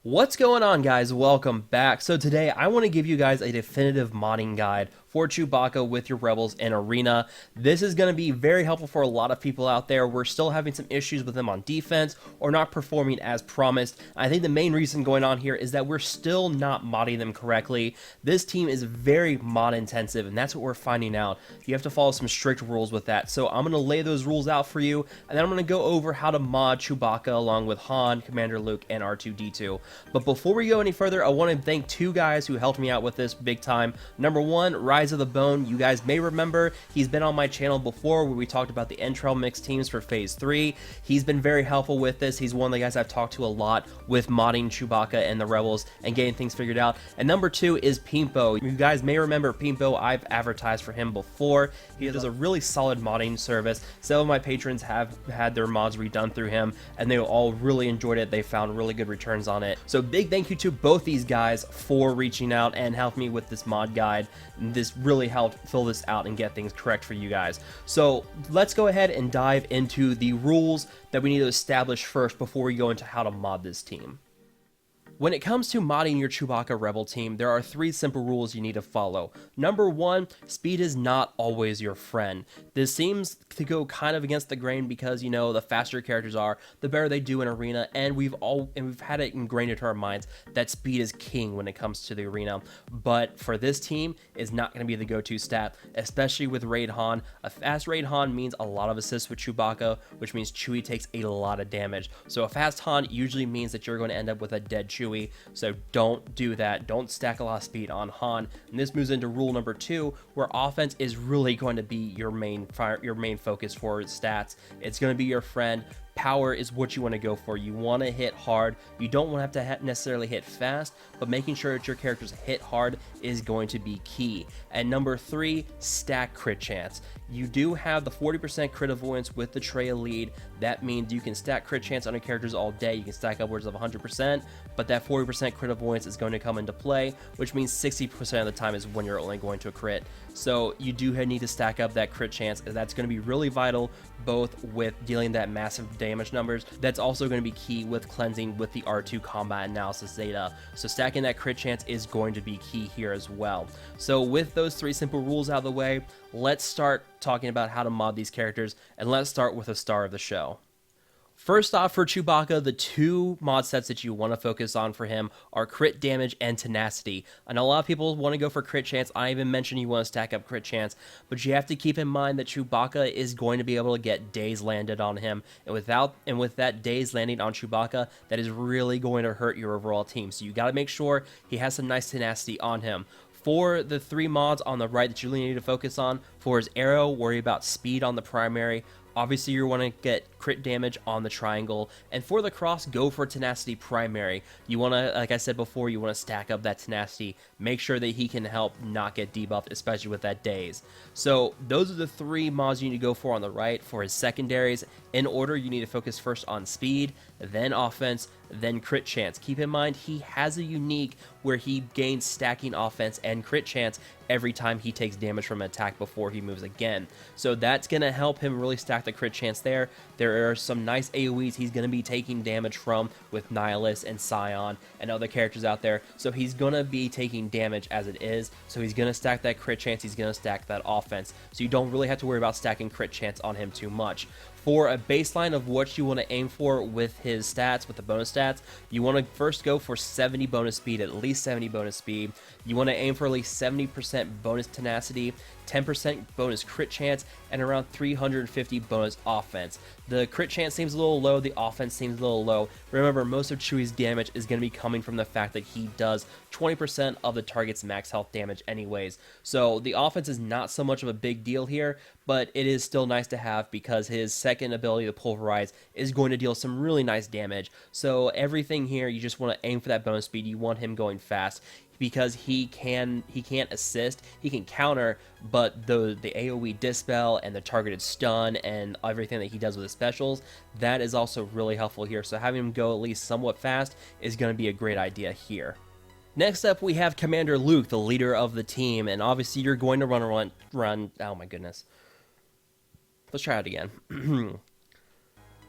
What's going on, guys? Welcome back. So today I want to give you guys a definitive modding guide for Chewbacca with your Rebels in Arena. This is going to be very helpful for a lot of people out there. We're still having some issues with them on defense or not performing as promised. I think the main reason going on here is that we're still not modding them correctly. This team is very mod intensive, and that's what we're finding out. You have to follow some strict rules with that. So I'm going to lay those rules out for you, and then I'm going to go over how to mod Chewbacca along with Han, Commander Luke, and R2-D2. But before we go any further, I want to thank two guys who helped me out with this big time. Number one, Rise of the Bone. You guys may remember he's been on my channel before where we talked about the Entrail mixed teams for Phase 3. He's been very helpful with this. He's one of the guys I've talked to a lot with modding Chewbacca and the Rebels and getting things figured out. And number two is Pimpo. You guys may remember Pimpo. I've advertised for him before. He does a really solid modding service. Some of my patrons have had their mods redone through him, and they all really enjoyed it. They found really good returns on it. So big thank you to both these guys for reaching out and helping me with this mod guide. This really helped fill this out and get things correct for you guys. So let's go ahead and dive into the rules that we need to establish first before we go into how to mod this team. When it comes to modding your Chewbacca Rebel team, there are three simple rules you need to follow. Number one, speed is not always your friend. This seems to go kind of against the grain because, you know, the faster characters are, the better they do in arena, and we've had it ingrained into our minds that speed is king when it comes to the arena. But for this team, it's not going to be the go-to stat, especially with Raid Han. A fast Raid Han means a lot of assists with Chewbacca, which means Chewie takes a lot of damage. So a fast Han usually means that you're going to end up with a dead Chewie. So don't do that. Don't stack a lot of speed on Han. And this moves into rule number two, where offense is really going to be your main focus for stats. It's going to be your friend. Power is what you want to go for. You want to hit hard. You don't want to have to necessarily hit fast, but making sure that your characters hit hard is going to be key. And number three, stack crit chance. You do have the 40% crit avoidance with the Traya lead. That means you can stack crit chance on your characters all day. You can stack upwards of 100%, but that 40% crit avoidance is going to come into play, which means 60% of the time is when you're only going to a crit. So you do need to stack up that crit chance, and that's going to be really vital both with dealing that massive damage numbers. That's also going to be key with cleansing with the R2 combat analysis data. So stacking that crit chance is going to be key here as well. So with those three simple rules out of the way, let's start talking about how to mod these characters, and let's start with a star of the show. First off, for Chewbacca, the two mod sets that you want to focus on for him are crit damage and tenacity. I know a lot of people want to go for crit chance. I even mentioned you want to stack up crit chance, but you have to keep in mind that Chewbacca is going to be able to get days landed on him, and with that days landing on Chewbacca, that is really going to hurt your overall team. So you got to make sure he has some nice tenacity on him. For the three mods on the right that you really need to focus on, for his arrow, worry about speed on the primary. Obviously, you want to get crit damage on the triangle. And for the cross, go for tenacity primary. You want to, like I said before, you want to stack up that tenacity. Make sure that he can help not get debuffed, especially with that daze. So those are the three mods you need to go for on the right. For his secondaries, in order, you need to focus first on speed, then offense, then crit chance. Keep in mind, he has a unique where he gains stacking offense and crit chance every time he takes damage from an attack before he moves again. So that's going to help him really stack the crit chance there. There are some nice AoEs he's going to be taking damage from with Nihilus and Scion and other characters out there. So he's going to be taking damage as it is. So he's going to stack that crit chance. He's going to stack that offense. So you don't really have to worry about stacking crit chance on him too much. For a baseline of what you want to aim for with his stats, with the bonus stats, you want to first go for 70 bonus speed, at least 70 bonus speed. You want to aim for at least 70% bonus tenacity, 10% bonus crit chance, and around 350 bonus offense. The crit chance seems a little low, the offense seems a little low. Remember, most of Chewie's damage is going to be coming from the fact that he does 20% of the target's max health damage anyways. So the offense is not so much of a big deal here, but it is still nice to have because his second ability, the Pulverize, is going to deal some really nice damage. So everything here, you just want to aim for that bonus speed. You want him going fast because he can't assist, he can counter, but the AoE dispel and the targeted stun and everything that he does with his specials, that is also really helpful here. So having him go at least somewhat fast is going to be a great idea here. Next up, we have Commander Luke, the leader of the team, and obviously you're going to run. Oh my goodness. Let's try it again.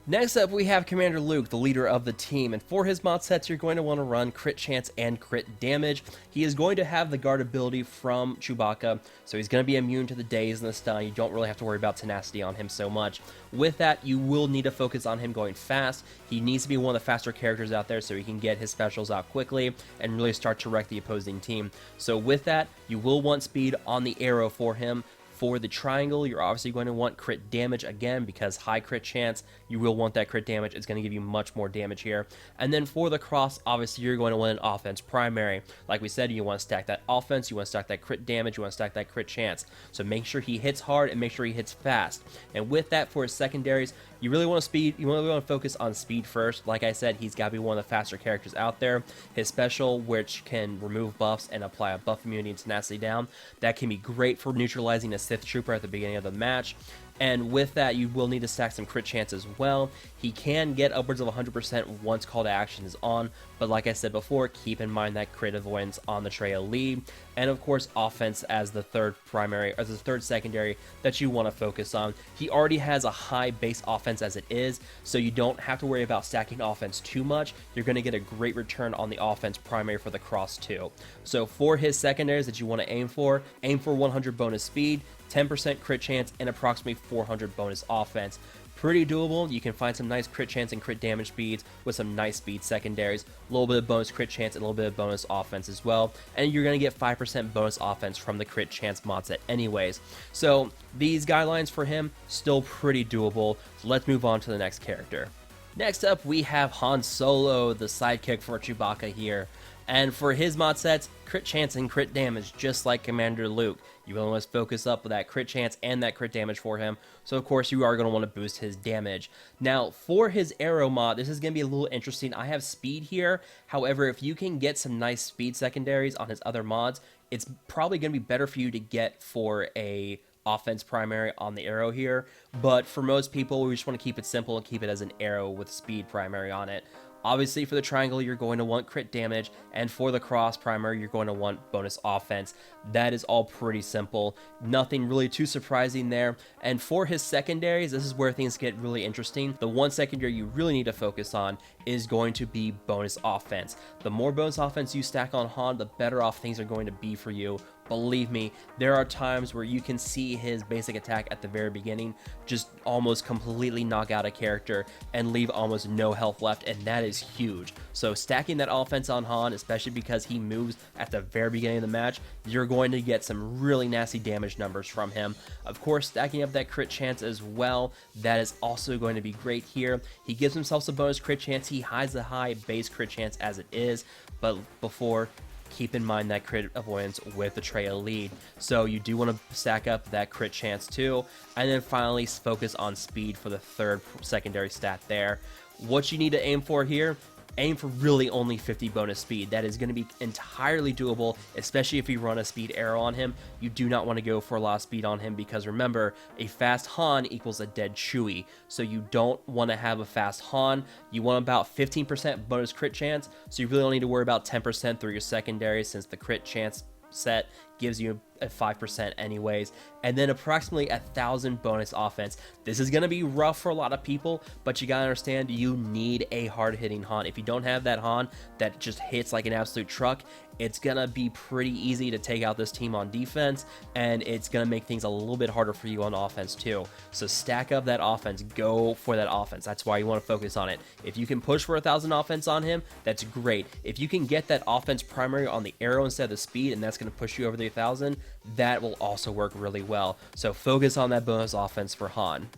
Next up, we have Commander Luke, the leader of the team, and for his mod sets, you're going to want to run crit chance and crit damage. He is going to have the guard ability from Chewbacca, so he's going to be immune to the daze and the stun. You don't really have to worry about tenacity on him so much. With that, you will need to focus on him going fast. He needs to be one of the faster characters out there so he can get his specials out quickly and really start to wreck the opposing team. So with that, you will want speed on the arrow for him. For the triangle, you're obviously going to want crit damage again because high crit chance, you will want that crit damage. It's going to give you much more damage here. And then for the cross, obviously you're going to want an offense primary. Like we said, you want to stack that offense, you want to stack that crit damage, you want to stack that crit chance. So make sure he hits hard and make sure he hits fast. And with that, for his secondaries, you really want to focus on speed first. Like I said, he's got to be one of the faster characters out there. His special, which can remove buffs and apply a buff immunity and tenacity down, that can be great for neutralizing a Sith Trooper at the beginning of the match. And with that, you will need to stack some crit chance as well. He can get upwards of 100% once call to action is on, but like I said before, keep in mind that crit avoidance on the Traya lead, and of course offense as the third primary, as the third secondary that you want to focus on. He already has a high base offense as it is, so you don't have to worry about stacking offense too much. You're going to get a great return on the offense primary for the cross too. So for his secondaries that you want to aim for 100 bonus speed, 10% crit chance, and approximately 400 bonus offense. Pretty doable. You can find some nice crit chance and crit damage speeds with some nice speed secondaries, a little bit of bonus crit chance and a little bit of bonus offense as well, and you're going to get 5% bonus offense from the crit chance mod set anyways. So these guidelines for him, still pretty doable. So let's move on to the next character. Next up, we have Han Solo, the sidekick for Chewbacca here. And for his mod sets, crit chance and crit damage, just like Commander Luke. You really want to focus up with that crit chance and that crit damage for him. So of course you are going to want to boost his damage. Now for his arrow mod, this is going to be a little interesting. I have speed here. However, if you can get some nice speed secondaries on his other mods, it's probably going to be better for you to get for a offense primary on the arrow here. But for most people, we just want to keep it simple and keep it as an arrow with speed primary on it. Obviously, for the triangle, you're going to want crit damage, and for the cross primary, you're going to want bonus offense. That is all pretty simple. Nothing really too surprising there. And for his secondaries, this is where things get really interesting. The one secondary you really need to focus on is going to be bonus offense. The more bonus offense you stack on Han, the better off things are going to be for you. Believe me, there are times where you can see his basic attack at the very beginning just almost completely knock out a character and leave almost no health left, and that is huge. So stacking that offense on Han, especially because he moves at the very beginning of the match, you're going to get some really nasty damage numbers from him. Of course, stacking up that crit chance as well, that is also going to be great here. He gives himself some bonus crit chance. He hides the high base crit chance as it is, but before, keep in mind that crit avoidance with the Traya lead. So you do want to stack up that crit chance too. And then finally focus on speed for the third secondary stat there. What you need to aim for here, aim for really only 50 bonus speed. That is going to be entirely doable, especially if you run a speed arrow on him. You do not want to go for a lot of speed on him because remember, a fast Han equals a dead Chewie. So you don't want to have a fast Han. You want about 15% bonus crit chance, so you really don't need to worry about 10% through your secondary since the crit chance set gives you a 5% anyways, and then approximately 1,000 bonus offense. This is going to be rough for a lot of people, but you gotta understand you need a hard-hitting Han. If you don't have that Han that just hits like an absolute truck, it's gonna be pretty easy to take out this team on defense, and it's gonna make things a little bit harder for you on offense too. So stack up that offense, go for that offense. That's why you want to focus on it. If you can push for 1,000 offense on him, that's great. If you can get that offense primary on the arrow instead of the speed, and that's gonna push you over the 1,000, that will also work really well. So focus on that bonus offense for Han.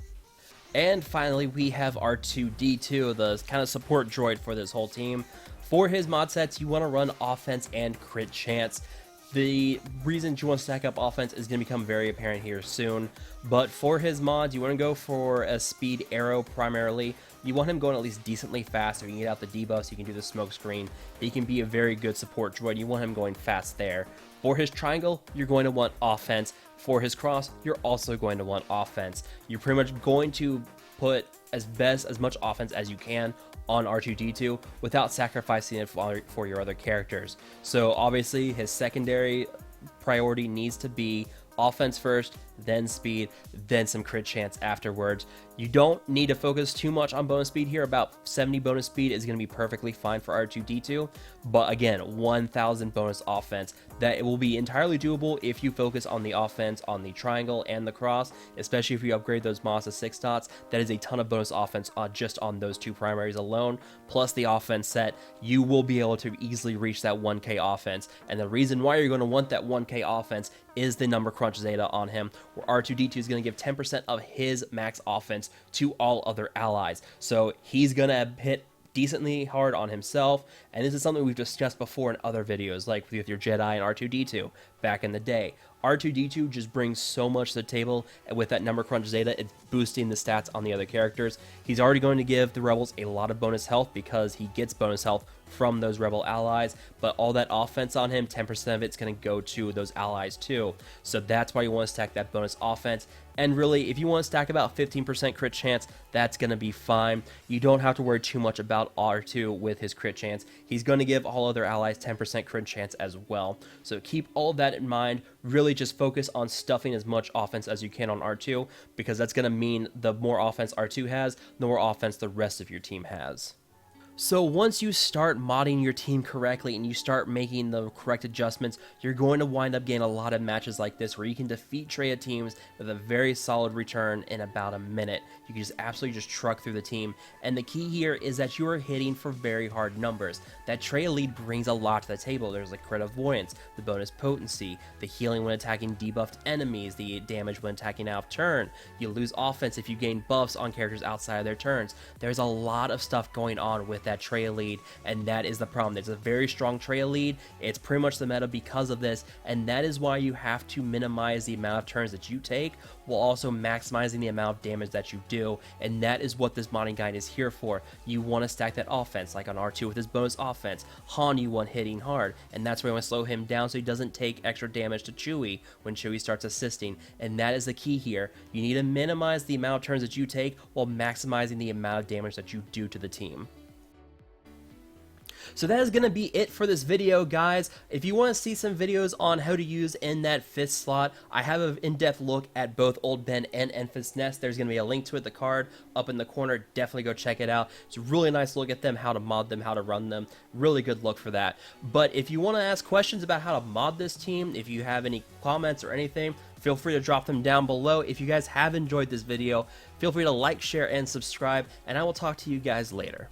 And finally, we have R2-D2, the kind of support droid for this whole team. For his mod sets, you want to run offense and crit chance. The reason you want to stack up offense is going to become very apparent here soon, but for his mods, you want to go for a speed arrow primarily. You want him going at least decently fast. If you can get out the debuffs, you can do the smoke screen. He can be a very good support droid. You want him going fast there. For his triangle, you're going to want offense. For his cross, you're also going to want offense. You're pretty much going to put as much offense as you can on R2-D2 without sacrificing it for your other characters. So obviously his secondary priority needs to be offense first, then speed, then some crit chance afterwards. You don't need to focus too much on bonus speed here. About 70 bonus speed is going to be perfectly fine for R2-D2. But again, 1000 bonus offense. That it will be entirely doable if you focus on the offense on the triangle and the cross, especially if you upgrade those mods to 6 dots. That is a ton of bonus offense just on those 2 primaries alone. Plus the offense set, you will be able to easily reach that 1k offense. And the reason why you're going to want that 1k offense is the number crunch Zeta on him, where R2-D2 is going to give 10% of his max offense to all other allies. So he's going to hit decently hard on himself, and this is something we've discussed before in other videos, like with your Jedi and R2-D2 back in the day. R2-D2 just brings so much to the table, and with that number crunch Zeta, it's boosting the stats on the other characters. He's already going to give the Rebels a lot of bonus health because he gets bonus health from those Rebel allies, but all that offense on him, 10% of it's going to go to those allies too. So that's why you want to stack that bonus offense. And really, if you want to stack about 15% crit chance, that's going to be fine. You don't have to worry too much about R2 with his crit chance. He's going to give all other allies 10% crit chance as well. So keep all of that in mind. Really just focus on stuffing as much offense as you can on R2, because that's going to mean the more offense R2 has, the more offense the rest of your team has. So once you start modding your team correctly and you start making the correct adjustments, you're going to wind up getting a lot of matches like this where you can defeat Traya teams with a very solid return in about a minute. You can just absolutely just truck through the team. And the key here is that you are hitting for very hard numbers. That Traya lead brings a lot to the table. There's the crit avoidance, the bonus potency, the healing when attacking debuffed enemies, the damage when attacking out of turn. You lose offense if you gain buffs on characters outside of their turns. There's a lot of stuff going on with that Traya lead, and that is the problem. There's a very strong Traya lead. It's pretty much the meta because of this, and that is why you have to minimize the amount of turns that you take while also maximizing the amount of damage that you do, and that is what this modding guide is here for. You want to stack that offense, like on R2 with his bonus offense. Han, you want hitting hard, and that's why you want to slow him down so he doesn't take extra damage to Chewie when Chewie starts assisting, and that is the key here. You need to minimize the amount of turns that you take while maximizing the amount of damage that you do to the team. So that is going to be it for this video, guys. If you want to see some videos on how to use in that 5th slot, I have an in-depth look at both Old Ben and Enfys Nest. There's going to be a link to it, the card, up in the corner. Definitely go check it out. It's a really nice look at them, how to mod them, how to run them. Really good look for that. But if you want to ask questions about how to mod this team, if you have any comments or anything, feel free to drop them down below. If you guys have enjoyed this video, feel free to like, share, and subscribe, and I will talk to you guys later.